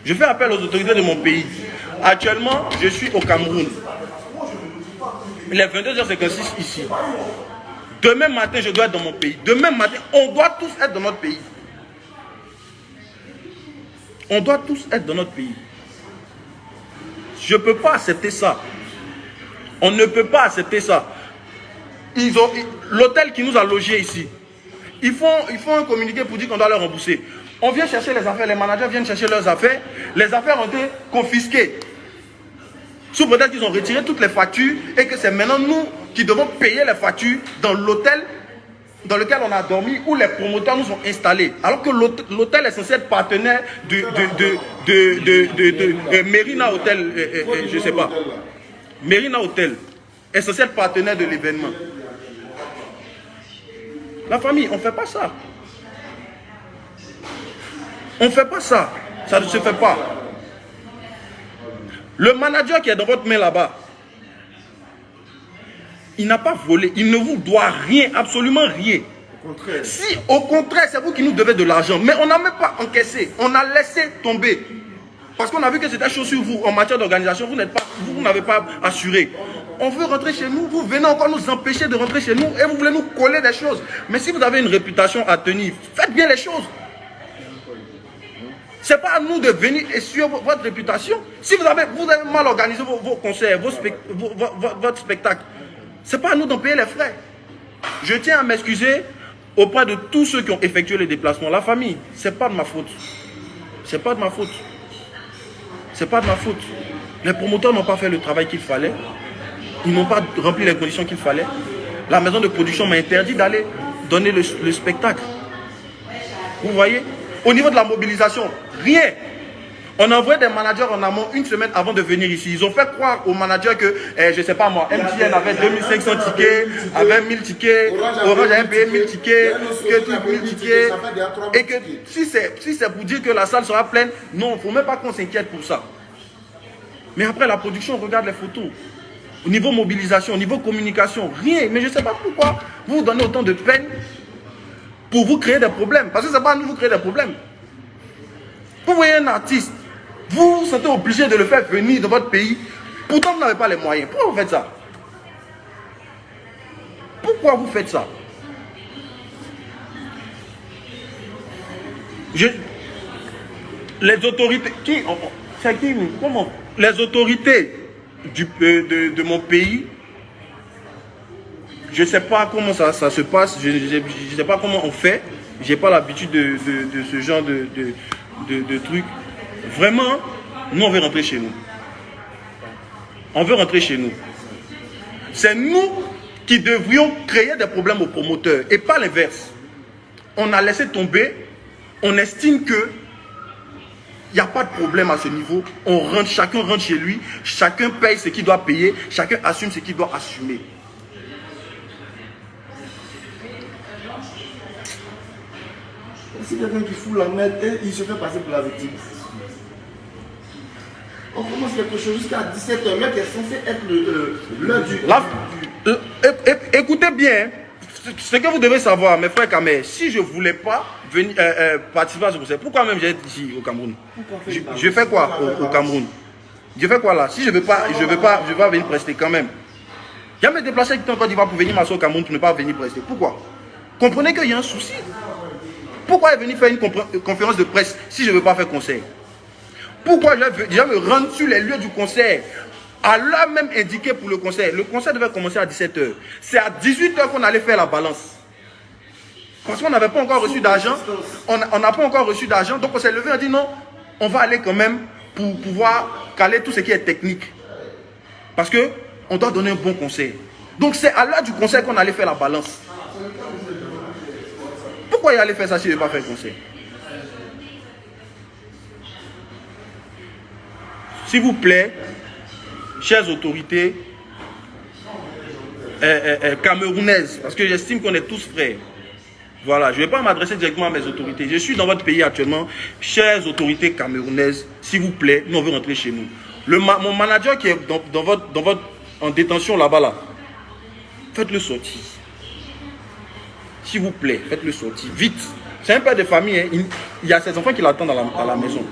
Je fais appel aux autorités de mon pays. Actuellement, je suis au Cameroun. Il est 22h56 ici. Demain matin, je dois être dans mon pays. Demain matin, on doit tous être dans notre pays. On doit tous être dans notre pays. Je ne peux pas accepter ça. On ne peut pas accepter ça. L'hôtel qui nous a logés ici, ils font un communiqué pour dire qu'on doit leur rembourser. On vient chercher les affaires, les managers viennent chercher leurs affaires. Les affaires ont été confisquées. Sous prétexte qu'ils ont retiré toutes les factures et que c'est maintenant nous qui devons payer les factures dans l'hôtel dans lequel on a dormi, où les promoteurs nous ont installés. Alors que l'hôtel est censé être partenaire de Merina Hotel, je ne sais pas. Merina Hotel est censé être partenaire de l'événement. La famille, on ne fait pas ça. On ne fait pas ça. Ça ne se fait pas. Le manager qui est dans votre main là-bas, il n'a pas volé. Il ne vous doit rien, absolument rien. Au contraire. Si, au contraire, c'est vous qui nous devez de l'argent. Mais on n'a même pas encaissé. On a laissé tomber. Parce qu'on a vu que c'était chaud sur vous en matière d'organisation. Vous n'avez pas assuré. On veut rentrer chez nous. Vous venez encore nous empêcher de rentrer chez nous. Et vous voulez nous coller des choses. Mais si vous avez une réputation à tenir, faites bien les choses. Ce n'est pas à nous de venir essuyer votre réputation. Si vous avez mal organisé vos concerts, votre spectacle, ce n'est pas à nous d'en payer les frais. Je tiens à m'excuser auprès de tous ceux qui ont effectué les déplacements. La famille, ce n'est pas de ma faute. Ce n'est pas de ma faute. Ce n'est pas de ma faute. Les promoteurs n'ont pas fait le travail qu'il fallait. Ils n'ont pas rempli les conditions qu'il fallait. La maison de production m'a interdit d'aller donner le spectacle. Vous voyez? Au niveau de la mobilisation, rien. On a envoyé des managers en amont une semaine avant de venir ici. Ils ont fait croire aux managers que, je ne sais pas moi, MTN avait 2500 tickets, avait 1000 tickets, Orange avait payé 1000 tickets, que 1000 tickets. Et que si c'est pour dire que la salle sera pleine, non, il ne faut même pas qu'on s'inquiète pour ça. Mais après la production, on regarde les photos. Au niveau mobilisation, au niveau communication, rien. Mais je ne sais pas pourquoi vous donnez autant de peine pour vous créer des problèmes. Parce que ce n'est pas à nous vous créer des problèmes. Vous voyez un artiste, vous vous sentez obligé de le faire venir dans votre pays. Pourtant, vous n'avez pas les moyens. Pourquoi vous faites ça? Pourquoi vous faites ça? Les autorités... Comment? Les autorités de mon pays, je ne sais pas comment ça se passe, je ne sais pas comment on fait. Je n'ai pas l'habitude de ce genre de trucs. Vraiment, nous on veut rentrer chez nous. On veut rentrer chez nous. C'est nous qui devrions créer des problèmes aux promoteurs et pas l'inverse. On a laissé tomber, on estime que il n'y a pas de problème à ce niveau. On rentre, chacun rentre chez lui, chacun paye ce qu'il doit payer, chacun assume ce qu'il doit assumer. C'est quelqu'un qui fout la merde et il se fait passer pour la victime. On commence quelque chose jusqu'à 17h, l'heure qui est censé être l'heure du... Écoutez bien, ce que vous devez savoir, mes frères Kamer, si je ne voulais pas venir participer à ce concert, pourquoi même j'ai ici au Cameroun? Je fais quoi au Cameroun? Je fais quoi là? Si je ne veux pas venir prester quand même. Il y a mes déplacés qui sont en Côte d'Ivoire pour venir m'asseoir au Cameroun pour ne pas venir prester. Pourquoi? Comprenez qu'il y a un souci. Pourquoi venir faire une conférence de presse si je ne veux pas faire concert? Pourquoi je vais déjà me rendre sur les lieux du concert à l'heure même indiquée pour le concert? Le concert devait commencer à 17h. C'est à 18h qu'on allait faire la balance. Parce qu'on n'avait pas encore reçu d'argent. On n'a pas encore reçu d'argent. Donc on s'est levé et on a dit non, on va aller quand même pour pouvoir caler tout ce qui est technique. Parce qu'on doit donner un bon concert. Donc c'est à l'heure du concert qu'on allait faire la balance. Pourquoi il allait faire ça si je ne vais pas faire le concert? S'il vous plaît, chères autorités camerounaises, parce que j'estime qu'on est tous frères. Voilà, je ne vais pas m'adresser directement à mes autorités. Je suis dans votre pays actuellement. Chères autorités camerounaises, s'il vous plaît, nous on veut rentrer chez nous. Mon manager qui est en détention là-bas, là, faites-le sortir. S'il vous plaît, faites-le sortir. Vite. C'est un père de famille. Hein. Il y a ses enfants qui l'attendent à la maison.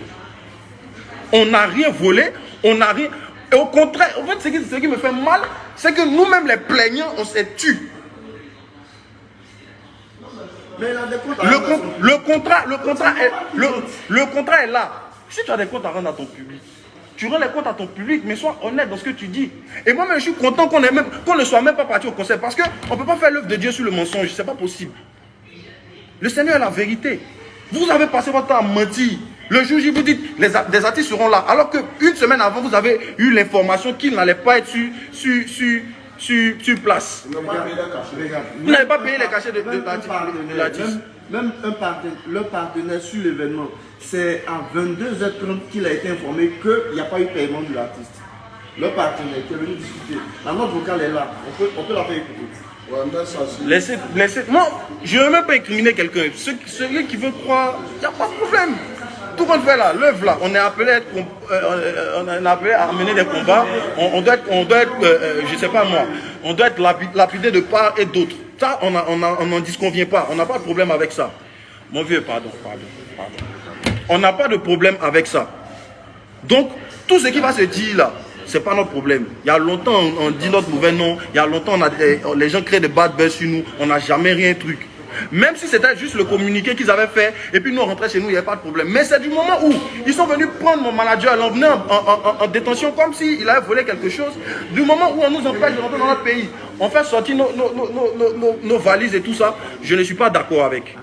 On n'a rien volé, on n'a rien... Et au contraire, en fait, ce qui me fait mal, c'est que nous-mêmes, les plaignants, on s'est tués. Mais il a des comptes à le contrat est là. Si tu as des comptes à rendre à ton public, tu rends les comptes à ton public, mais sois honnête dans ce que tu dis. Et moi-même, je suis content qu'on ne soit même pas parti au conseil, parce qu'on ne peut pas faire l'œuvre de Dieu sur le mensonge, c'est pas possible. Le Seigneur est la vérité. Vous avez passé votre temps à mentir. Le jour où vous dites, des artistes seront là, alors qu'une semaine avant, vous avez eu l'information qu'ils n'allaient pas être sur place. Vous n'avez pas payé les cachets de l'artiste. Même le partenaire sur l'événement, c'est à 22h30 qu'il a été informé qu'il n'y a pas eu paiement de l'artiste. Le partenaire qui est venu discuter. La note vocale est là, on peut la faire écouter. Laissez, moi, je ne veux même pas incriminer quelqu'un. Celui qui veut croire, il n'y a pas de problème. Tout qu'on fait là, l'œuvre là, on est appelé à mener des combats, on doit être je ne sais pas moi, on doit être lapidé de part et d'autre. Ça, on n'en disconvient pas, on n'a pas de problème avec ça. Mon vieux, pardon. On n'a pas de problème avec ça. Donc, tout ce qui va se dire là, c'est pas notre problème. Il y a longtemps, on dit notre mauvais nom, il y a longtemps, les gens créent des bad buzz sur nous, on n'a jamais rien truc. Même si c'était juste le communiqué qu'ils avaient fait, et puis nous on rentrait chez nous, il n'y avait pas de problème. Mais c'est du moment où ils sont venus prendre mon manager, l'emmener en détention comme s'il avait volé quelque chose. Du moment où on nous empêche de rentrer dans notre pays, on fait sortir nos valises et tout ça, je ne suis pas d'accord avec.